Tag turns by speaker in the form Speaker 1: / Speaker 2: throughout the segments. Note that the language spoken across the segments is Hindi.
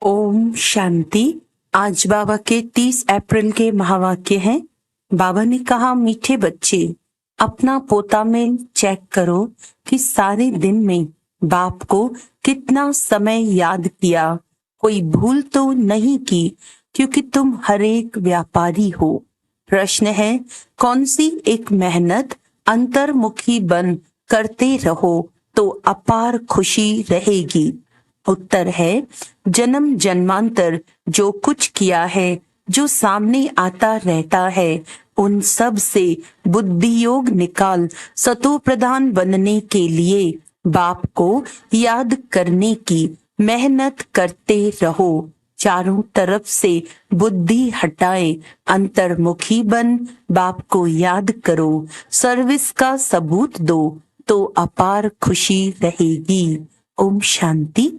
Speaker 1: ओम शांति। आज बाबा के 30 अप्रैल के महावाक्य हैं। बाबा ने कहा, मीठे बच्चे, अपना पोता मेल चेक करो कि सारे दिन में बाप को कितना समय याद किया। कोई भूल तो नहीं की, क्योंकि तुम हर एक व्यापारी हो। प्रश्न है, कौन सी एक मेहनत अंतर्मुखी बन करते रहो तो अपार खुशी रहेगी। उत्तर है, जन्म जन्मांतर जो कुछ किया है, जो सामने आता रहता है, उन सब से बुद्धि योग निकाल सतो प्रधान बनने के लिए बाप को याद करने की मेहनत करते रहो। चारों तरफ से बुद्धि हटाए, अंतर्मुखी बन बाप को याद करो। सर्विस का सबूत दो तो अपार खुशी रहेगी। ओम शांति।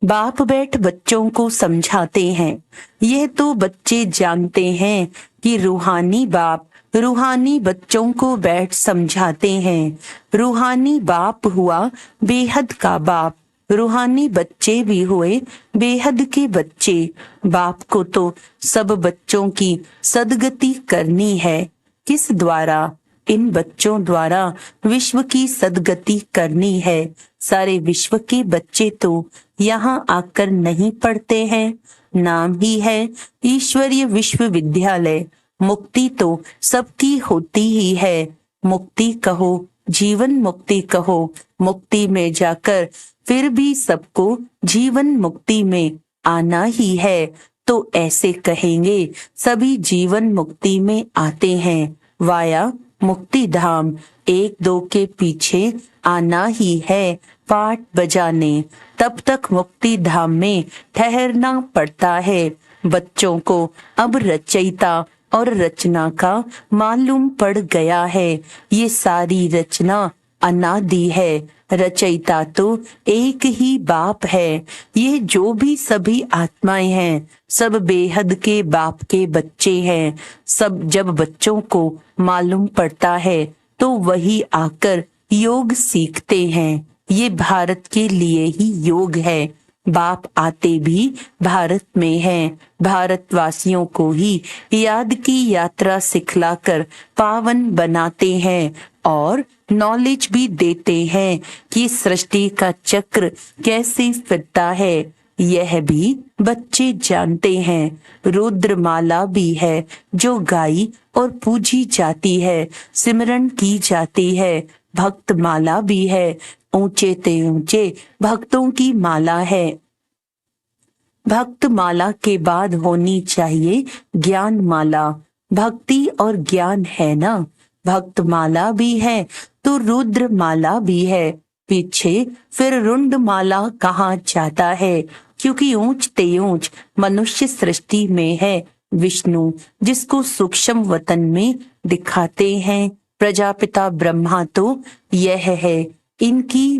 Speaker 1: बाप बैठ बच्चों को समझाते हैं। यह तो बच्चे जानते हैं कि रूहानी बाप रूहानी बच्चों को बैठ समझाते हैं। रूहानी बाप हुआ बेहद का बाप, रूहानी बच्चे भी हुए बेहद के बच्चे। बाप को तो सब बच्चों की सदगति करनी है। किस द्वारा? इन बच्चों द्वारा विश्व की सदगति करनी है। सारे विश्व के बच्चे तो यहाँ आकर नहीं पढ़ते हैं। नाम ही है ईश्वरीय विश्वविद्यालय। मुक्ति तो सबकी होती ही है। मुक्ति कहो, जीवन मुक्ति कहो, मुक्ति में जाकर फिर भी सबको जीवन मुक्ति में आना ही है। तो ऐसे कहेंगे, सभी जीवन मुक्ति में आते हैं। वाया मुक्ति धाम, एक दो के पीछे आना ही है पाठ बजाने। तब तक मुक्ति धाम में ठहरना पड़ता है। बच्चों को अब रचयिता और रचना का मालूम पड़ गया है। ये सारी रचना अनादि है। रचयिता तो एक ही बाप है। ये जो भी सभी आत्माएं हैं, सब बेहद के बाप के बच्चे हैं। सब जब बच्चों को मालूम पड़ता है तो वही आकर योग सीखते हैं। ये भारत के लिए ही योग है। बाप आते भी भारत में हैं। भारतवासियों को ही याद की यात्रा सिखलाकर पावन बनाते हैं और नॉलेज भी देते हैं कि सृष्टि का चक्र कैसे फिरता है। यह भी बच्चे जानते हैं। रुद्रमाला भी है जो गाई और पूजी जाती है, सिमरन की जाती है। भक्त माला भी है, ऊंचे ते ऊंचे भक्तों की माला है। भक्त माला के बाद होनी चाहिए ज्ञान माला। भक्ति और ज्ञान है ना। भक्त माला भी है तो रुद्र माला भी है। पीछे फिर रुंड माला कहाँ जाता है, क्योंकि ऊंच ते ऊंच मनुष्य सृष्टि में है विष्णु, जिसको सूक्ष्म वतन में दिखाते हैं। प्रजापिता ब्रह्मा तो यह है, इनकी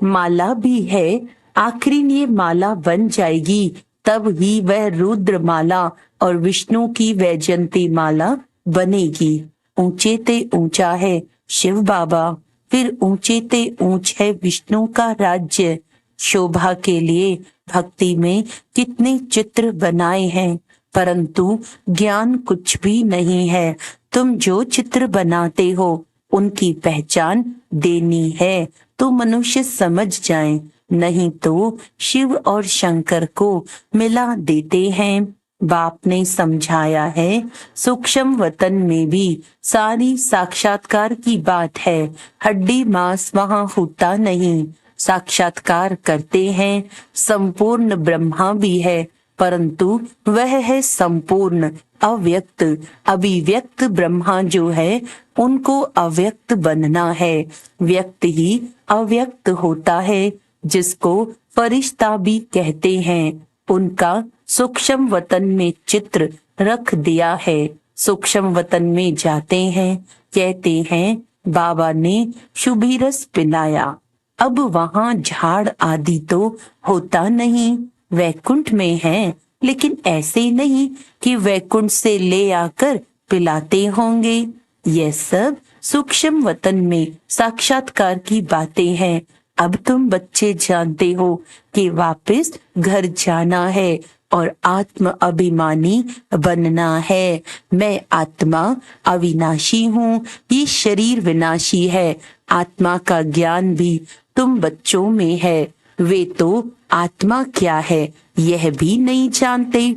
Speaker 1: माला भी है। आखिरी ये माला बन जाएगी, तब ही वह रुद्र माला और विष्णु की वैजयंती माला बनेगी। ऊंचे ते ऊंचा है शिव बाबा, फिर ऊंचे ते ऊंच है विष्णु का राज्य। शोभा के लिए भक्ति में कितने चित्र बनाए हैं, परंतु ज्ञान कुछ भी नहीं है। तुम जो चित्र बनाते हो उनकी पहचान देनी है तो मनुष्य समझ जाएं, नहीं तो शिव और शंकर को मिला देते हैं। बाप ने समझाया है, सूक्ष्म वतन में भी सारी साक्षात्कार की बात है। हड्डी मांस वहां होता नहीं। साक्षात्कार करते हैं। संपूर्ण ब्रह्मा भी है, परंतु वह है संपूर्ण अव्यक्त। अभिव्यक्त ब्रह्मा जो है उनको अव्यक्त बनना है। व्यक्त ही अव्यक्त होता है, जिसको फरिश्ता भी कहते हैं। उनका सूक्ष्म वतन में चित्र रख दिया है। सूक्ष्म वतन में जाते हैं, कहते हैं बाबा ने शुभी रस पिलाया। अब वहां झाड़ आदि तो होता नहीं, वैकुंठ में है। लेकिन ऐसे नहीं कि वैकुंठ से ले आकर पिलाते होंगे। यह सब सूक्ष्म वतन में साक्षात्कार की बातें हैं। अब तुम बच्चे जानते हो कि वापस घर जाना है और आत्म अभिमानी बनना है। मैं आत्मा अविनाशी हूँ, ये शरीर विनाशी है। आत्मा का ज्ञान भी तुम बच्चों में है। वे तो आत्मा क्या है यह भी नहीं जानते।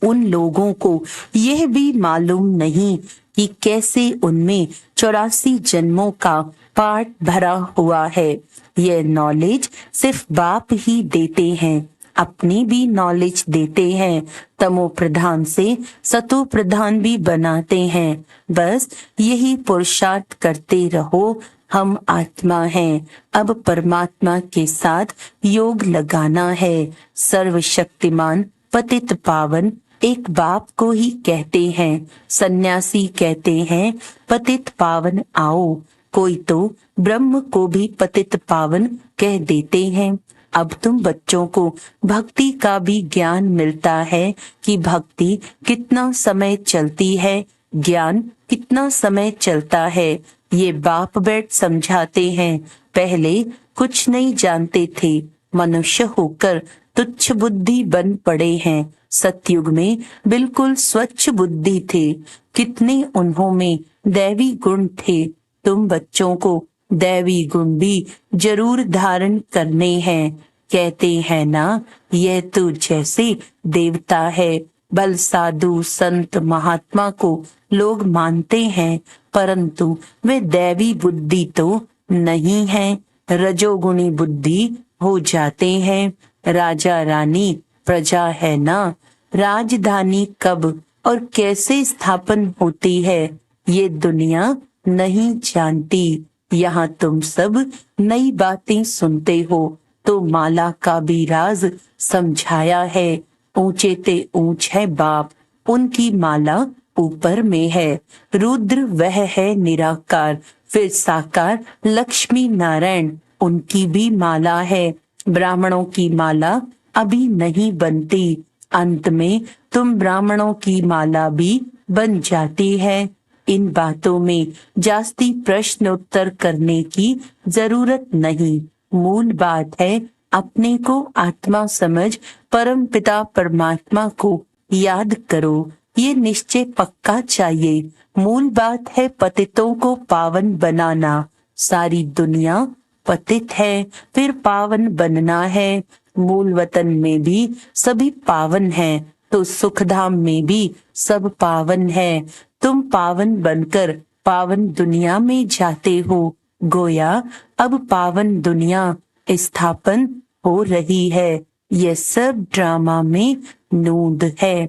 Speaker 1: उन लोगों को यह भी मालूम नहीं कि कैसे उनमें 84 जन्मों का पाठ भरा हुआ है। यह नॉलेज सिर्फ बाप ही देते हैं, अपनी भी नॉलेज देते हैं। तमो प्रधान से सतो प्रधान भी बनाते हैं। बस यही पुरुषार्थ करते रहो। हम आत्मा हैं, अब परमात्मा के साथ योग लगाना है। सर्वशक्तिमान पतित पावन एक बाप को ही कहते हैं। सन्यासी कहते हैं पतित पावन आओ। कोई तो ब्रह्म को भी पतित पावन कह देते हैं। अब तुम बच्चों को भक्ति का भी ज्ञान मिलता है कि भक्ति कितना समय चलती है, ज्ञान कितना समय चलता है। ये बाप बैठ समझाते हैं। पहले कुछ नहीं जानते थे, मनुष्य होकर तुच्छ बुद्धि बन पड़े हैं। सतयुग में बिल्कुल स्वच्छ बुद्धि थे। कितने उन्हों में दैवी गुण थे। तुम बच्चों को दैवी गुण भी जरूर धारण करने हैं। कहते हैं ना, यह तो जैसे देवता है। बल साधु संत महात्मा को लोग मानते हैं, परंतु वे दैवी बुद्धि तो नहीं है, रजोगुणी बुद्धि हो जाते हैं। राजा रानी प्रजा है ना। राजधानी कब और कैसे स्थापन होती है ये दुनिया नहीं जानती। यहाँ तुम सब नई बातें सुनते हो तो माला का भी राज समझाया है। ऊंचे ते ऊंच है बाप, उनकी माला ऊपर में है। रुद्र वह है निराकार, फिर साकार लक्ष्मी नारायण, उनकी भी माला है। ब्राह्मणों की माला अभी नहीं बनती, अंत में तुम ब्राह्मणों की माला भी बन जाती है। इन बातों में जास्ती प्रश्न उत्तर करने की जरूरत नहीं। मूल बात है अपने को आत्मा समझ परम पिता परमात्मा को याद करो। ये निश्चय पक्का चाहिए। मूल बात है पतितों को पावन बनाना। सारी दुनिया पतित है, फिर पावन बनना है। मूल वतन में भी सभी पावन हैं, तो सुखधाम में भी सब पावन है। तुम पावन बनकर पावन दुनिया में जाते हो। गोया अब पावन दुनिया स्थापन हो रही है। यह सब ड्रामा में नूंद है।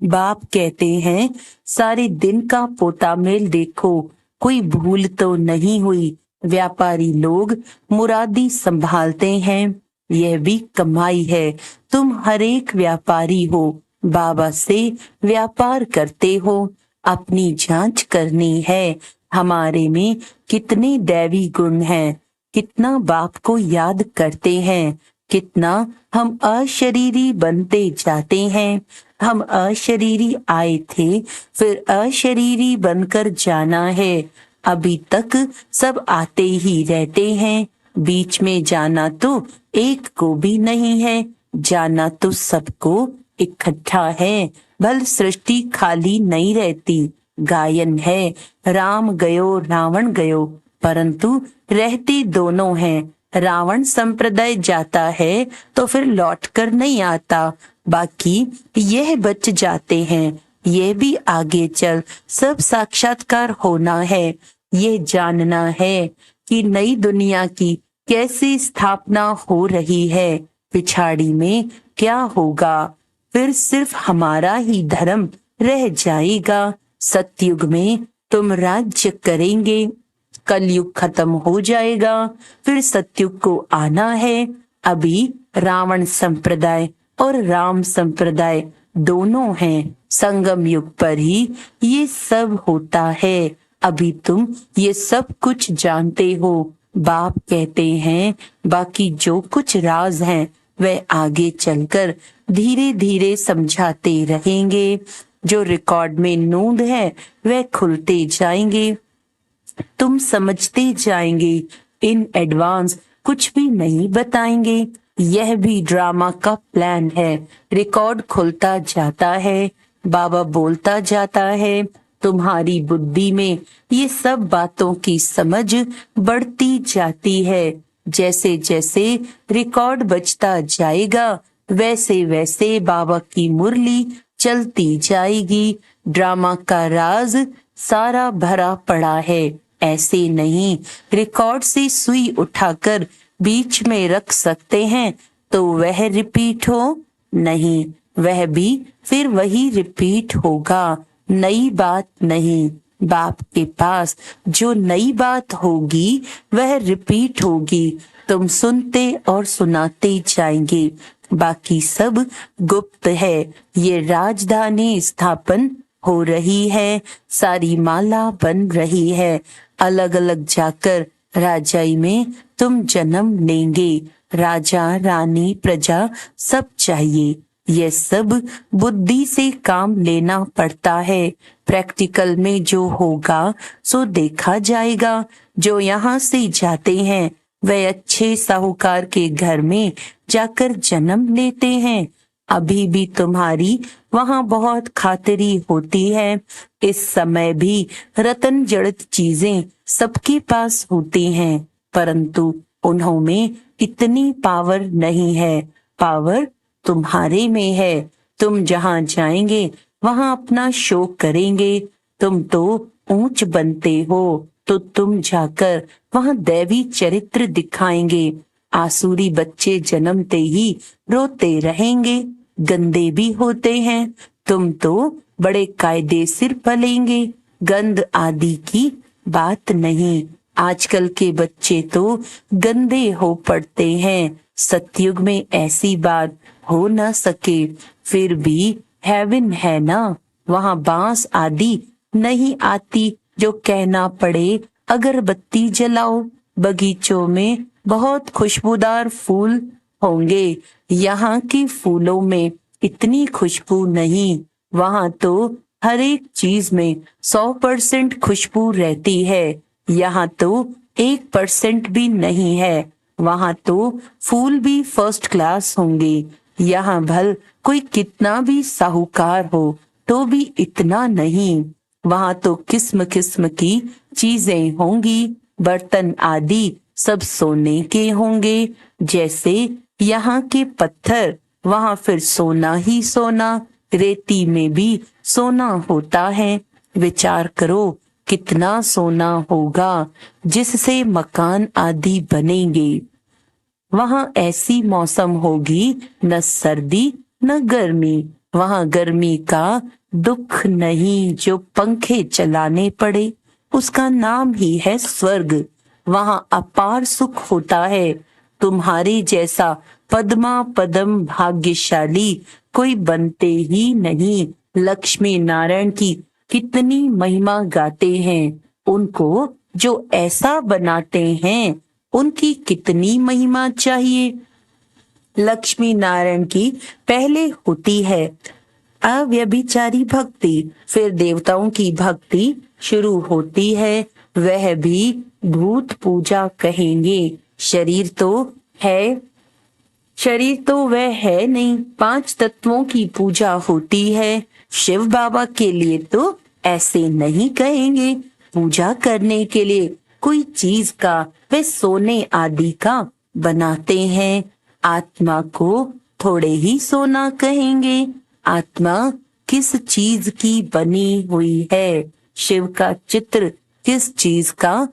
Speaker 1: बाप कहते हैं सारे दिन का पोतामेल देखो, कोई भूल तो नहीं हुई। व्यापारी लोग मुरादी संभालते हैं, यह भी कमाई है। तुम हर एक व्यापारी हो, बाबा से व्यापार करते हो। अपनी जांच करनी है, हमारे में कितने दैवी गुण हैं, कितना बाप को याद करते हैं, कितना हम अशरीरी बनते जाते हैं। हम अशरीरी आए थे, फिर अशरीरी बनकर जाना है। अभी तक सब आते ही रहते हैं, बीच में जाना तो एक को भी नहीं है, जाना तो सबको इकट्ठा है। भल सृष्टि खाली नहीं रहती, गायन है राम गयो रावण गयो, परंतु रहते दोनों हैं। रावण संप्रदाय जाता है तो फिर लौट कर नहीं आता, बाकी यह बच जाते हैं। यह भी आगे चल सब साक्षात्कार होना है। ये जानना है कि नई दुनिया की कैसी स्थापना हो रही है, पिछाड़ी में क्या होगा। फिर सिर्फ हमारा ही धर्म रह जाएगा। सतयुग में तुम राज्य करेंगे, कलयुग खत्म हो जाएगा, फिर सतयुग को आना है। अभी रावण संप्रदाय और राम संप्रदाय दोनों हैं, संगम युग पर ही ये सब होता है। अभी तुम ये सब कुछ जानते हो। बाप कहते हैं बाकी जो कुछ राज हैं वह आगे चलकर धीरे धीरे समझाते रहेंगे। जो रिकॉर्ड में नोंद है वह खुलते जाएंगे, तुम समझते जाएंगे। इन एडवांस कुछ भी नहीं बताएंगे। यह भी ड्रामा का प्लान है। रिकॉर्ड खुलता जाता है, बाबा बोलता जाता है, तुम्हारी बुद्धि में ये सब बातों की समझ बढ़ती जाती है। जैसे जैसे रिकॉर्ड बजता जाएगा वैसे वैसे बाबा की मुरली चलती जाएगी। ड्रामा का राज सारा भरा पड़ा है। ऐसे नहीं रिकॉर्ड से सुई उठाकर बीच में रख सकते हैं तो वह रिपीट हो, नहीं, वह भी फिर वही रिपीट होगा, नई बात नहीं। बाप के पास जो नई बात होगी वह रिपीट होगी। तुम सुनते और सुनाते जाएंगे, बाकी सब गुप्त है। ये राजधानी स्थापन हो रही है, सारी माला बन रही है। अलग अलग जाकर राजाई में तुम जन्म लेंगे। राजा रानी प्रजा सब चाहिए। यह सब बुद्धि से काम लेना पड़ता है। प्रैक्टिकल में जो होगा सो देखा जाएगा। जो यहाँ से जाते हैं वे अच्छे साहूकार के घर में जाकर जन्म लेते हैं। अभी भी तुम्हारी वहां बहुत खातिरी होती है। इस समय भी रतन जड़ित चीजें सबके पास होती हैं, परंतु उन्हों में इतनी पावर नहीं है। पावर तुम्हारे में है। तुम जहां जाएंगे वहां अपना शो करेंगे। तुम तो ऊंच बनते हो तो तुम जाकर वहां दैवी चरित्र दिखाएंगे। आसुरी बच्चे जन्मते ही रोते रहेंगे, गंदे भी होते हैं। तुम तो बड़े कायदे सिर पलेंगे। गंद आदि की बात नहीं। आजकल के बच्चे तो गंदे हो पड़ते हैं। सतयुग में ऐसी बात हो न सके। फिर भी हेवन है ना, वहां बांस आदि नहीं आती जो कहना पड़े अगरबत्ती जलाओ। बगीचों में बहुत खुशबूदार फूल होंगे। यहाँ के फूलों में इतनी खुशबू नहीं। वहां तो हर एक चीज में 100% खुशबू रहती है। यहाँ तो 1% भी नहीं है। वहां तो फूल भी फर्स्ट क्लास होंगे। यहाँ भल कोई कितना भी साहूकार हो तो भी इतना नहीं। वहां तो किस्म किस्म की चीजें होंगी। बर्तन आदि सब सोने के होंगे। जैसे यहाँ के पत्थर वहां फिर सोना ही सोना। रेती में भी सोना होता है। विचार करो कितना सोना होगा जिससे मकान आदि बनेंगे। वहां ऐसी मौसम होगी, न सर्दी न गर्मी। वहां गर्मी का दुख नहीं जो पंखे चलाने पड़े। उसका नाम ही है स्वर्ग। वहां अपार सुख होता है। तुम्हारे जैसा पद्मा पदम भाग्यशाली कोई बनते ही नहीं। लक्ष्मी नारायण की कितनी महिमा गाते हैं। उनको जो ऐसा बनाते हैं उनकी कितनी महिमा चाहिए। लक्ष्मी नारायण की पहले होती है अव्यभिचारी भक्ति, फिर देवताओं की भक्ति शुरू होती है। वह भी भूत पूजा कहेंगे। शरीर तो है, शरीर तो वह है नहीं। 5 तत्वों की पूजा होती है। शिव बाबा के लिए तो ऐसे नहीं कहेंगे। पूजा करने के लिए कोई चीज का वे सोने आदि का बनाते हैं। आत्मा को थोड़े ही सोना कहेंगे। आत्मा किस चीज की बनी हुई है? शिव का चित्र किस चीज का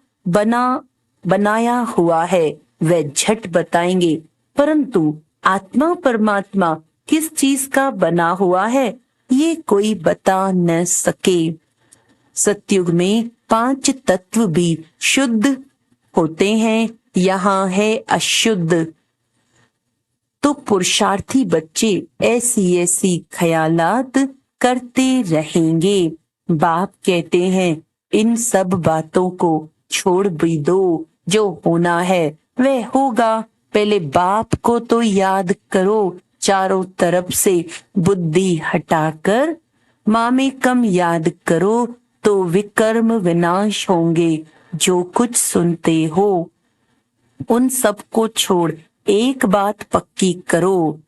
Speaker 1: बनाया हुआ है वह झट बताएंगे, परंतु आत्मा परमात्मा किस चीज का बना हुआ है ये कोई बता न सके। सतयुग में 5 तत्व भी शुद्ध होते हैं, यहाँ है अशुद्ध। तो पुरुषार्थी बच्चे ऐसी ऐसी ख्यालात करते रहेंगे। बाप कहते हैं इन सब बातों को छोड़ भी दो। जो होना है वह होगा। पहले बाप को तो याद करो। चारों तरफ से बुद्धि हटाकर मामेकम याद करो तो विकर्म विनाश होंगे। जो कुछ सुनते हो उन सब को छोड़ एक बात पक्की करो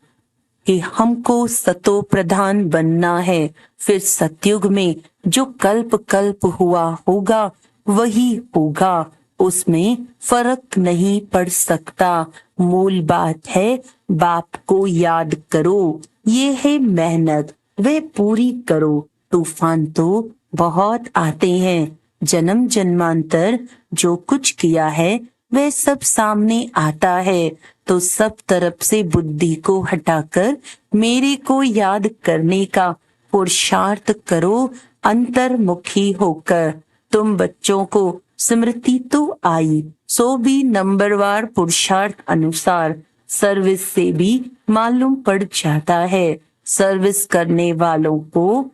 Speaker 1: कि हमको सतो प्रधान बनना है। फिर सतयुग में जो कल्प कल्प हुआ होगा वही होगा, उसमें फर्क नहीं पड़ सकता। मूल बात है बाप को याद करो, ये है मेहनत वह पूरी करो। तूफान तो बहुत आते हैं, जन्म जन्मांतर जो कुछ किया है वह सब सामने आता है। तो सब तरफ से बुद्धि को हटाकर मेरे को याद करने का पुरुषार्थ करो अंतर्मुखी होकर। तुम बच्चों को स्मृति तो आई, सो भी नंबरवार पुरुषार्थ अनुसार सर्विस से भी मालूम पड़ जाता है। सर्विस करने वालों को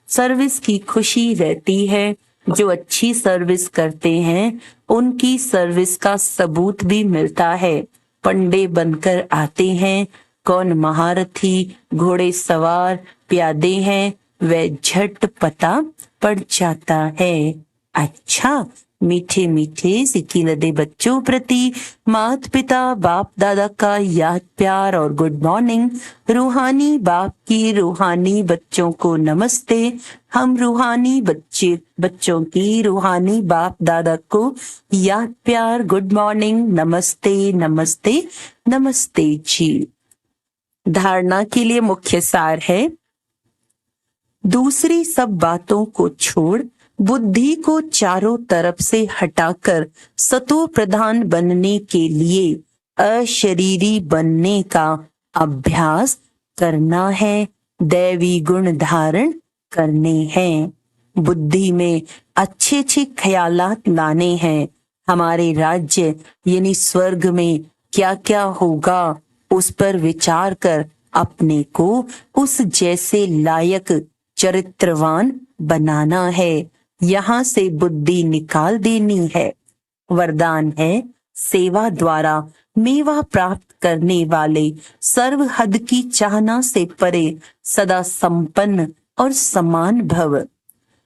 Speaker 1: सर्विस की खुशी रहती है। जो अच्छी सर्विस करते हैं उनकी सर्विस का सबूत भी मिलता है। पंडे बनकर आते हैं, कौन महारथी घोड़े सवार प्यादे हैं वह झट पता पड़ जाता है। अच्छा, मीठे मीठे सिकीलदे बच्चों प्रति मात पिता बाप दादा का याद प्यार और गुड मॉर्निंग। रूहानी बाप की रूहानी बच्चों को नमस्ते। हम रूहानी बच्चों की रूहानी बाप दादा को याद प्यार गुड मॉर्निंग नमस्ते नमस्ते नमस्ते जी। धारणा के लिए मुख्य सार है, दूसरी सब बातों को छोड़ बुद्धि को चारों तरफ से हटाकर सतो प्रधान बनने के लिए अशरीरी बनने का अभ्यास करना है। दैवी गुण धारण करने हैं। बुद्धि में अच्छे अच्छे ख्यालात लाने हैं। हमारे राज्य यानी स्वर्ग में क्या क्या होगा उस पर विचार कर अपने को उस जैसे लायक चरित्रवान बनाना है। यहाँ से बुद्धि निकाल देनी है। वरदान है, सेवा द्वारा मेवा प्राप्त करने वाले सर्व हद की चाहना से परे सदा संपन्न और समान भव।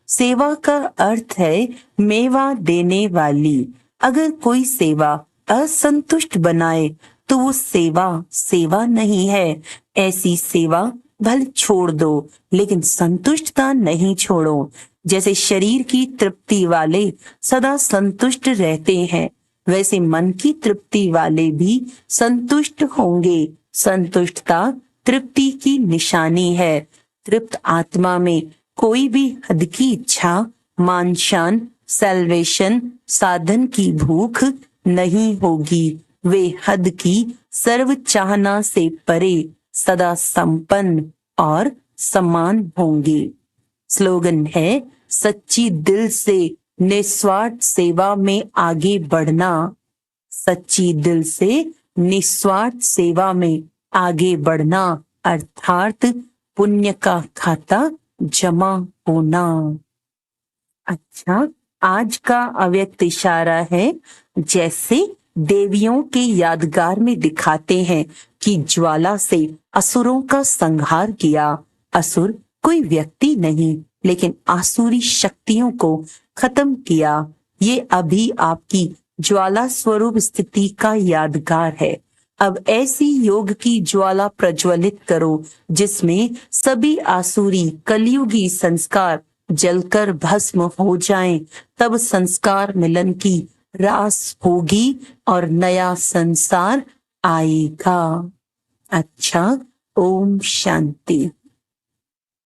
Speaker 1: सेवा का अर्थ है मेवा देने वाली। अगर कोई सेवा असंतुष्ट बनाए तो वो सेवा नहीं है। ऐसी सेवा भले छोड़ दो लेकिन संतुष्टता नहीं छोड़ो। जैसे शरीर की तृप्ति वाले सदा संतुष्ट रहते हैं, वैसे मन की तृप्ति वाले भी संतुष्ट होंगे। संतुष्टता तृप्ति की निशानी है। तृप्त आत्मा में कोई भी हद की इच्छा, मान शान, सैल्वेशन, साधन की भूख नहीं होगी। वे हद की सर्व चाहना से परे सदा संपन्न और समान होंगे। स्लोगन है, सच्ची दिल से निस्वार्थ सेवा में आगे बढ़ना। सच्ची दिल से निस्वार्थ सेवा में आगे बढ़ना अर्थात पुण्य का खाता जमा होना। अच्छा, आज का अव्यक्त इशारा है, जैसे देवियों के यादगार में दिखाते हैं कि ज्वाला से असुरों का संहार किया। असुर कोई व्यक्ति नहीं लेकिन आसुरी शक्तियों को खत्म किया। ये अभी आपकी ज्वाला स्वरूप स्थिति का यादगार है। अब ऐसी योग की ज्वाला प्रज्वलित करो जिसमें सभी आसुरी कलयुगी संस्कार जलकर भस्म हो जाएं। तब संस्कार मिलन की रास होगी और नया संसार आएगा। अच्छा, ओम शांति।